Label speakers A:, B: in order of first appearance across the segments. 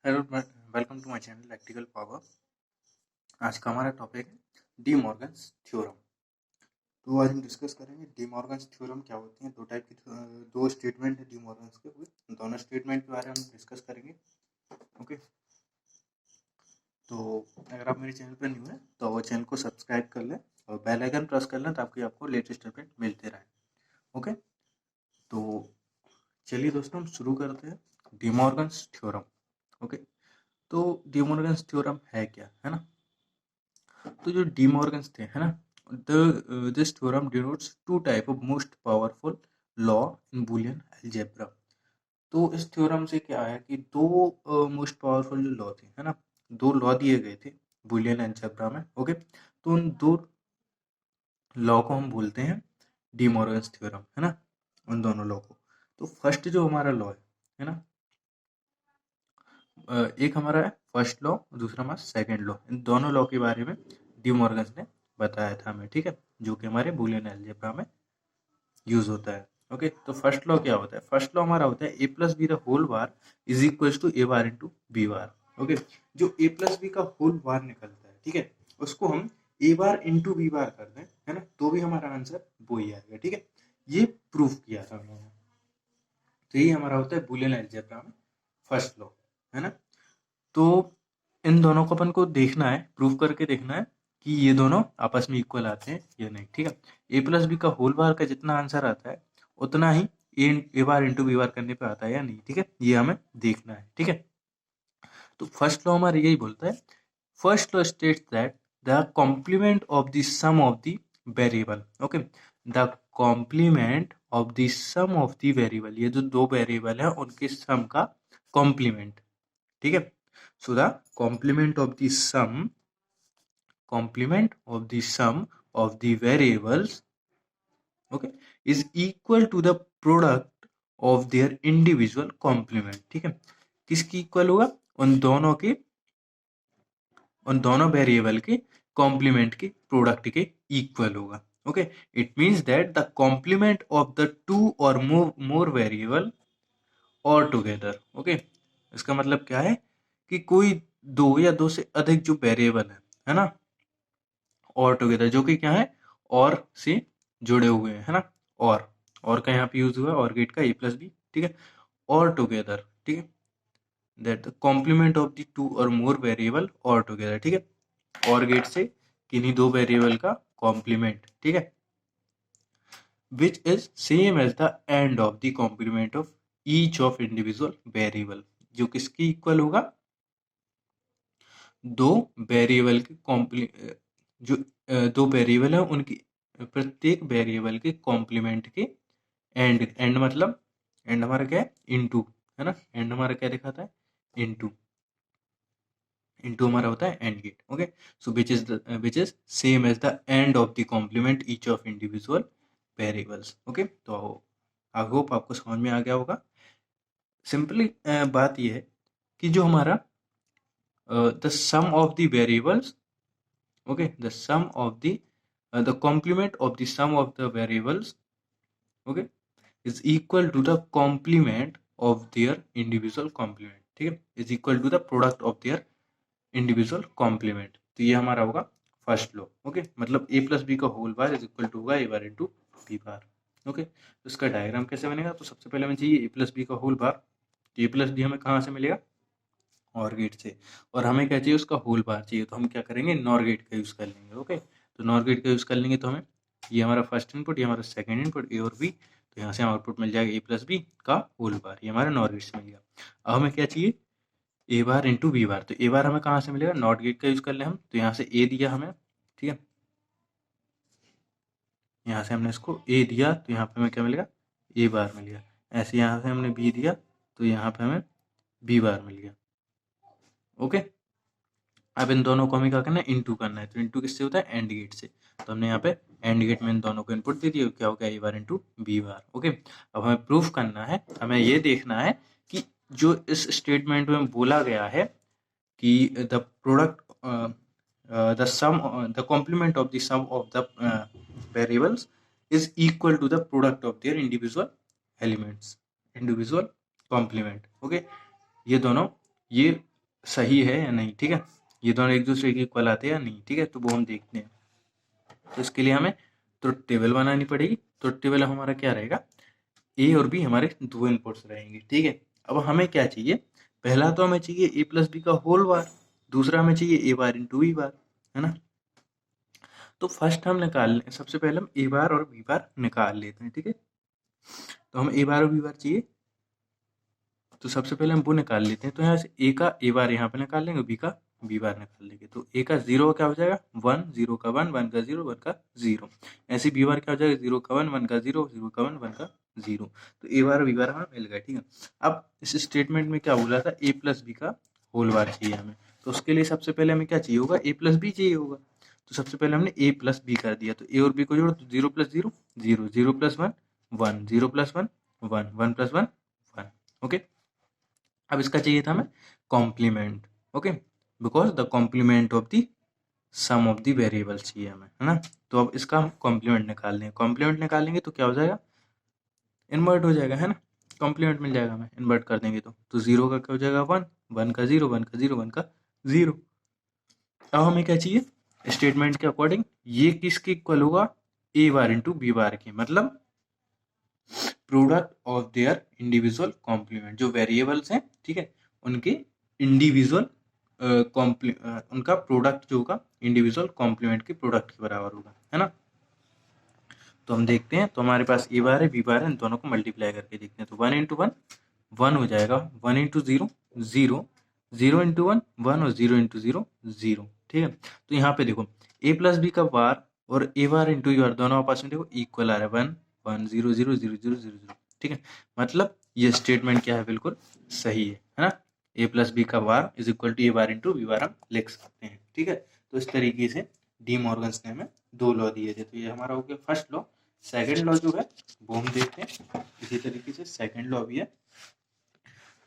A: Hello, welcome to my channel Practical Power. आज का हमारा टॉपिक है डी मॉर्गन्स थ्योरम। तो आज हम डिस्कस करेंगे डी मॉर्गन्स थ्योरम क्या होती हैं। दो टाइप की दो स्टेटमेंट है डी मॉर्गन्स के हुए, दोनों स्टेटमेंट के बारे में हम डिस्कस करेंगे। ओके, तो अगर आप मेरे चैनल पर न्यू है तो वो चैनल को सब्सक्राइब कर लें और बेल आइकन प्रेस कर लें ताकि आपको लेटेस्ट अपडेट मिलते रहे। ओके, तो चलिए दोस्तों हम शुरू करते हैं डी मॉर्गन्स थ्योरम। ओके, तो डी मॉर्गन्स थ्योरम है क्या, है ना। तो जो डी मॉर्गन्स थे, है ना, this theorem denotes two type of most powerful law in Boolean algebra. तो इस थ्योरम से क्या है कि दो मोस्ट पावरफुल जो लॉ थे, है ना, दो लॉ दिए गए थे बुलियन अलजेब्रा में। ओके, तो उन दो लॉ को हम बोलते हैं डी मॉर्गन्स थ्योरम, है ना, उन दोनों लॉ को। तो फर्स्ट जो हमारा लॉ है ना, एक हमारा है फर्स्ट लॉ, दूसरा हमारा सेकंड लॉ। इन दोनों लॉ के बारे में डी मॉर्गन्स ने बताया था हमें, ठीक है, जो कि हमारे बुलियन अलजेब्रा में यूज होता है। ओके, तो फर्स्ट लॉ क्या होता है? फर्स्ट लॉ हमारा होता है A plus B the whole bar is equal to A bar into B bar. Okay, जो ए प्लस बी का होल बार निकलता है, ठीक है, उसको हम ए बार इंटू बी बार कर दें, है ना, तो भी हमारा आंसर वो ही आएगा। ठीक है, ये प्रूफ किया था उन्होंने। तो ये हमारा होता है बुलियन अलजेब्रा में फर्स्ट लॉ, है ना। तो इन दोनों को अपन को देखना है, प्रूव करके देखना है कि ये दोनों आपस में इक्वल आते हैं या नहीं। ठीक है, ए प्लस बी का होल बार का जितना आंसर आता है उतना ही ए बार इंटू बी बार करने पे आता है या नहीं। ठीक है, ये हमें देखना है। ठीक है, तो फर्स्ट लॉ हमारा यही बोलता है, first law states that the complement of the sum of the variable. Okay, the complement of the sum of the variable, ये जो दो वेरिएबल है उनके सम का कॉम्प्लीमेंट। ठीक है, so the complement of the sum of the variables, okay, is equal to the product of their individual complement। ठीक है, किसकी इक्वल होगा? उन दोनों के, उन दोनों वेरिएबल के कॉम्प्लीमेंट के प्रोडक्ट के इक्वल होगा। Okay, it means that the complement of the two or more variable or together. Okay, इसका मतलब क्या है कि कोई दो या दो से अधिक जो वेरिएबल है ना, और टुगेदर, जो कि क्या है, और से जुड़े हुए हैं, है ना। और का यहाँ पे यूज हुआ है, और गेट का ए प्लस बी। ठीक है, और टुगेदर, ठीक है, that the complement of the two or more variable or together. ठीक है, और गेट से किन्हीं दो वेरिएबल का कॉम्प्लीमेंट, ठीक है, which is same as the end of the complement of each of individual variable, जो किसकी इक्वल होगा? दो वेरिएबल के जो दो वेरिएबल है उनकी प्रत्येक वेरिएबल के कॉम्प्लीमेंट के एंड मतलब एंड हमारा क्या है? इनटू, है ना, एंड हमारा क्या दिखाता है? इनटू, इनटू हमारा होता है and gate. Okay, so which is same as the and of the complement each of individual variables. Okay, तो आई होप आपको समझ में आ गया होगा। सिंपली बात यह है कि जो हमारा the sum of the variables, okay, the sum of the complement of the sum of the variables, okay, is equal to the complement of their individual complement। ठीक है, is equal to the product of their individual complement। तो ये हमारा होगा first law. Okay, मतलब A plus B का whole bar is equal to होगा A bar into B bar. Okay, तो इसका डायग्राम कैसे बनेगा? तो सबसे पहले हमें चाहिए ए प्लस बी का होल बार। तो ए प्लस बी हमें कहाँ से मिलेगा? और गेट से, और हमें क्या चाहिए? उसका होल बार चाहिए। तो हम क्या करेंगे? नॉर गेट का यूज़ कर लेंगे। ओके, तो नॉर गेट का यूज़ कर लेंगे तो हमें ये हमारा फर्स्ट इनपुट, ये हमारा सेकंड इनपुट, ए और बी, तो यहाँ से हमें आउटपुट मिल जाएगा ए प्लस बी का होल बार। ये हमारा नॉर गेट से मिल गया। अब हमें क्या चाहिए? ए बार इंटू बी बार। तो ए बार हमें कहाँ से मिलेगा? नॉट गेट का यूज़ कर ले हम, तो यहाँ से ए दिया हमें, ठीक है, यहाँ से हमने इसको ए दिया तो यहाँ पे हमें क्या मिलेगा? ए बार मिल गया। ऐसे यहाँ से हमने बी दिया तो यहाँ पे हमें बी बार मिल गया। ओके, अब इन दोनों को हमें क्या करना है? इनटू करना है। तो इनटू किससे होता है? एंड गेट से। तो हमने यहाँ पे एंड गेट में इन दोनों को इनपुट दे दिया, क्या हो गया? ए bar into B bar. Okay, अब हमें प्रूफ करना है, हमें ये देखना है कि जो इस स्टेटमेंट में बोला गया है कि the product the sum the complement of the sum of the variables is equal to the product of their individual elements, individual complement. Okay, ये दोनों, ये सही है या नहीं, ठीक है, ये दोनों एक दूसरे के इक्वल आते हैं या नहीं, ठीक है, तो वो हम देखते हैं। तो इसके लिए हमें ट्रुथ टेबल बनानी पड़ेगी। ट्रुथ टेबल हमारा क्या रहेगा, ए और बी हमारे दो इनपुट्स रहेंगे, ठीक है। अब हमें क्या चाहिए, पहला तो हमें चाहिए ए प्लस बी का होल बार, दूसरा हमें चाहिए ए बार इंटू बी बार, है ना। तो फर्स्ट हम निकाल सबसे पहले हम ए बार और बी बार निकाल लेते हैं, ठीक है। तो हम ए बार और बी बार चाहिए, तो सबसे पहले हम वो निकाल लेते हैं। तो यहाँ से ए का ए बार यहाँ पे निकाल लेंगे, बी का बी बार निकाल लेंगे। तो ए का जीरो क्या हो जाएगा, वन, जीरो का वन, वन का जीरो, वन का जीरो। ऐसे बी बार क्या हो जाएगा, जीरो का वन, वन का जीरो, जीरो का वन, वन का जीरो। तो ए बार और बी बार हमें मिल गए, ठीक है। अब इस स्टेटमेंट में क्या बोला था, ए प्लस बी का होल बार चाहिए हमें। तो उसके लिए सबसे पहले हमें क्या चाहिए होगा, ए प्लस बी चाहिए होगा। तो सबसे पहले हमने ए प्लस बी कर दिया, तो ए और बी को जोड़ो, तो zero plus zero zero, zero plus one one, zero plus one one, one plus one one. Okay, अब इसका चाहिए था हमें complement, okay, because the complement of the sum of the variables चाहिए हमें, है ना। तो अब इसका हम कॉम्प्लीमेंट निकाल लेंगे। कॉम्प्लीमेंट निकालेंगे तो क्या हो जाएगा, इन्वर्ट हो जाएगा, है ना। कॉम्प्लीमेंट मिल जाएगा हमें, इन्वर्ट कर देंगे तो जीरो का क्या हो जाएगा, वन, वन का जीरो, वन का जीरो, वन का जीरो। अब हमें क्या चाहिए, स्टेटमेंट के अकॉर्डिंग ये किसके इक्वल होगा, A bar into B bar के, मतलब product of their individual complement, जो वेरिएबल्स हैं, ठीक है, उनके इंडिविजुअल उनका प्रोडक्ट जो होगा इंडिविजुअल कॉम्प्लीमेंट के प्रोडक्ट के बराबर होगा, है ना। तो हम देखते हैं, तो हमारे पास ए बार है बी बार है, इन दोनों को मल्टीप्लाई करके देखते हैं। तो वन इंटू वन वन हो जाएगा, one into zero zero, zero into one one, और जीरो इंटू जीरो जीरो, ठीक है। तो यहाँ पे देखो ए प्लस बी का बार और ए बार इंटू बार दोनों आपस में देखो इक्वल आ रहा है, one one, zero zero zero zero zero zero, ठीक है। मतलब ये स्टेटमेंट क्या है, बिल्कुल सही है ना। ए प्लस बी का bar is equal to A bar into B bar हम लिख सकते हैं, ठीक है। तो इस तरीके से डी मॉर्गन्स ने हमें दो लॉ दिए थे। तो ये हमारा हो गया फर्स्ट लॉ। सेकेंड लॉ जो है वो हम देखते हैं इसी तरीके से। सेकेंड लॉ भी है,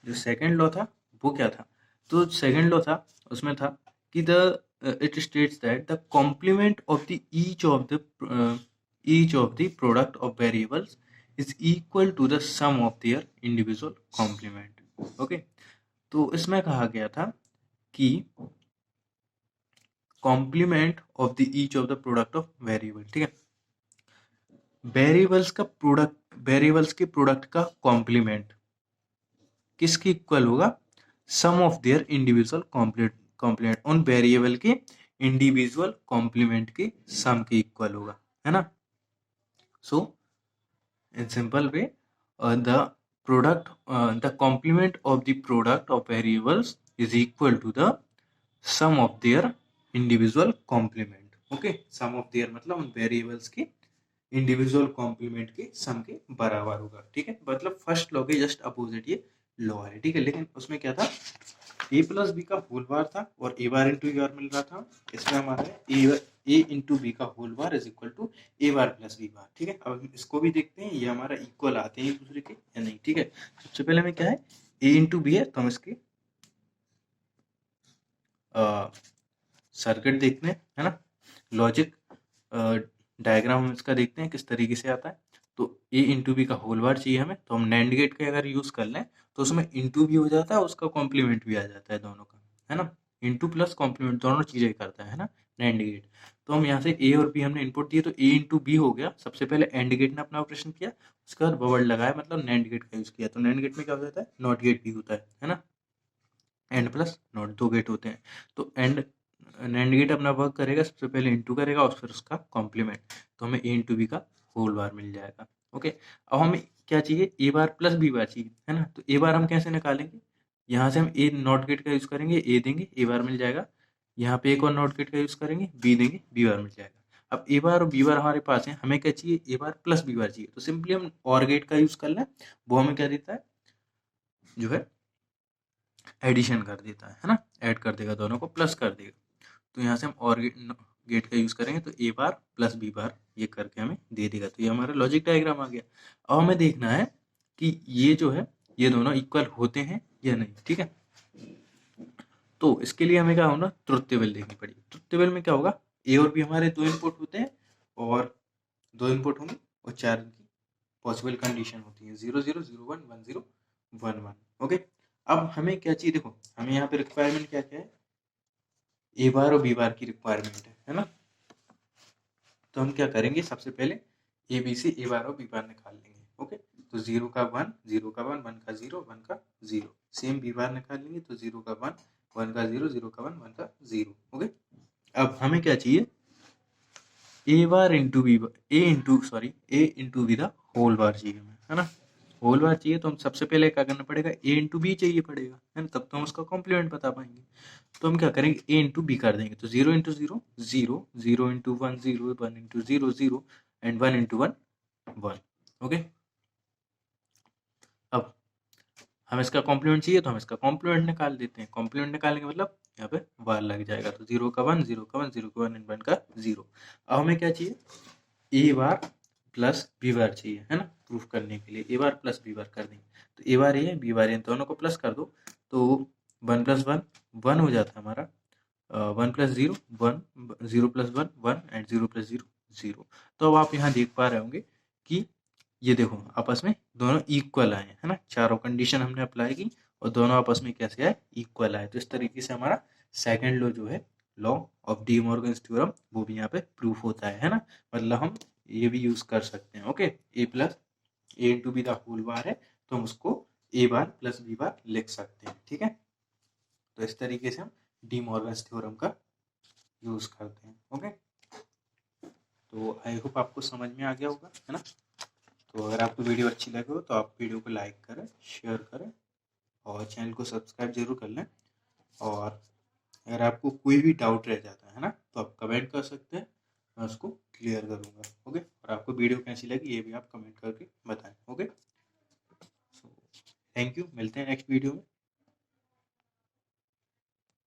A: जो सेकेंड लॉ था वो क्या था, तो सेकेंड लॉ था उसमें था कि the it states that the complement of the each of the product of variables is equal to the sum of their individual complement, okay. तो इसमें कहा गया था कि complement of the each of the product of variable, ठीक है, variables का product, variables के प्रोडक्ट का कॉम्प्लीमेंट किसके इक्वल होगा, sum of their individual complement, उन वेरिएबल के इंडिविजुअल कॉम्प्लीमेंट के सम के इक्वल होगा, है ना। So in simple way the product the complement of the product of variables is equal to the sum of their individual complement, okay. Sum of their मतलब उन variables के individual complement के sum के बराबर होगा, ठीक है। मतलब फर्स्ट लॉ के जस्ट अपोजिट ये लॉ है, ठीक है। लेकिन उसमें क्या था, ए प्लस बी का होल बार था और ए बार इंटू बार मिल रहा था। इसमें हमारा ए इंटू बी का whole bar is equal to A bar plus B bar, ठीक है। अब हम इसको भी देखते हैं ये हमारा इक्वल आते हैं एक दूसरे के या नहीं, ठीक है। सबसे पहले हमें क्या है, ए इंटू बी है, तो हम इसके सर्किट देखते हैं, है ना। लॉजिक डायग्राम हम इसका देखते हैं किस तरीके से आता है। तो ए इंटू बी का होल बार चाहिए हमें, तो हम नैंड गेट का अगर यूज कर लें तो उसमें इंटू भी हो जाता है, उसका कॉम्प्लीमेंट भी आ जाता है दोनों का, है ना। इंटू प्लस कॉम्प्लीमेंट दोनों चीजें करता है ना नैंड गेट। तो हम यहाँ से ए और बी हमने इनपुट दिए, तो ए इंटू बी हो गया। सबसे पहले एंड गेट ने अपना ऑपरेशन किया, उसके बाद बबल लगाया, मतलब नैंड गेट का यूज किया। तो नैंड गेट में क्या हो जाता है, नॉट गेट भी होता है ना। एंड प्लस नॉट दो गेट होते हैं। तो एंड नैंड गेट अपना वर्क करेगा, सबसे पहले इंटू करेगा और फिर उसका कॉम्प्लीमेंट, तो हमें ए इंटू बी का होल बार मिल जाएगा, ओके। अब हमें क्या चाहिए, ए बार प्लस बी बार चाहिए, है ना। तो ए बार हम कैसे निकालेंगे, यहाँ से हम ए नॉट गेट का यूज करेंगे, ए देंगे, ए बार मिल जाएगा। यहाँ पे एक और नॉट गेट का यूज करेंगे, बी देंगे, बी बार मिल जाएगा। अब ए बार और बी बार हमारे पास है, हमें क्या चाहिए, ए बार प्लस बी बार चाहिए। तो सिंपली हम और गेट का यूज कर लें, वो हमें क्या देता है, जो है एडिशन कर देता है ना, ऐड कर देगा, दोनों को प्लस कर देगा। तो यहाँ से हम और गेट का यूज करेंगे, तो ए बार प्लस बी बार ये करके हमें दे देगा। तो ये हमारा लॉजिक डायग्राम आ गया। अब हमें देखना है कि ये जो है ये दोनों इक्वल होते हैं या नहीं, ठीक है। तो इसके लिए हमें क्या होना, ट्रुथ टेबल देखनी पड़ेगी। ट्रुथ टेबल में क्या होगा, ए और बी हमारे दो इनपुट होते हैं और दो इनपुट होंगे और चार की पॉसिबल कंडीशन होती है, 0 0 0 1 1 0 1 1, ओके। अब हमें क्या चाहिए, देखो हमें यहाँ पे रिक्वायरमेंट क्या क्या है, ए बार और बी बार की रिक्वायरमेंट है ना। तो हम क्या करेंगे, सबसे पहले ए बी से ए बार और बी बार निकाल लेंगे। ओके, तो 0 का 1, 0 का 1, 1 का 0, 1 का 0। सेम बी बार निकाल लेंगे, तो 0 का 1, 1 का 0, 0 का 1, 1 का 0। ओके, अब हमें क्या चाहिए, A bar into B bar, A into B the whole bar चाहिए हमें, है ना। होल बार चाहिए तो हम सबसे पहले क्या करना पड़ेगा, ए इंटू बी चाहिए पड़ेगा, है ना, तब तो हम उसका कॉम्प्लीमेंट बता पाएंगे। तो हम क्या करेंगे, ए इंटू बी कर देंगे, तो 0 into 0 0, 0 into 1 0, 1 into 0 0, and 1 into 1 1। Okay, अब हम इसका कॉम्प्लीमेंट चाहिए तो हम इसका कॉम्प्लीमेंट निकाल देते हैं। कॉम्प्लीमेंट निकालने का मतलब यहाँ पे बार लग जाएगा, तो 0 का 1, 0 का 1, 0 का 1, एंड 1 का 0। अब हमें क्या चाहिए, ए बार प्लस बी बार चाहिए, है ना, प्रूफ करने के लिए ए बार प्लस बी बार कर देंगे। तो ए बार ए बी बार ए, दोनों को प्लस कर दो, तो 1 प्लस 1 1 हो जाता है हमारा, 1 प्लस 0 1, 0 प्लस 1 1, एंड 0 प्लस 0 0। तो अब आप यहाँ देख पा रहे होंगे कि ये देखो आपस में दोनों इक्वल आए, है ना, चारों कंडीशन हमने अप्लाई की और दोनों आपस में कैसे आए, इक्वल आए। तो इस तरीके से हमारा सेकंड लॉ जो है, law of D Morgan's theorem, वो भी यहाँ पे प्रूफ होता है ना। मतलब हम ये भी यूज कर सकते हैं। Okay, A plus A into B the whole bar है, तो हम उसको ए बार प्लस बी बार लिख सकते हैं। ठीक है, तो इस तरीके से हम डी मॉर्गन्स थ्योरम का यूज करते हैं। ओके, तो आई होप आपको समझ में आ गया होगा, है ना। तो अगर आपको वीडियो अच्छी लगे हो तो आप वीडियो को लाइक करें, शेयर करें और चैनल को सब्सक्राइब जरूर कर लें। और अगर आपको कोई भी डाउट रह जाता है ना, तो आप कमेंट कर सकते हैं, मैं उसको क्लियर करूँगा। ओके, और आपको वीडियो कैसी लगी ये भी आप कमेंट करके बताएं। ओके, सो थैंक यू, मिलते हैं नेक्स्ट वीडियो में।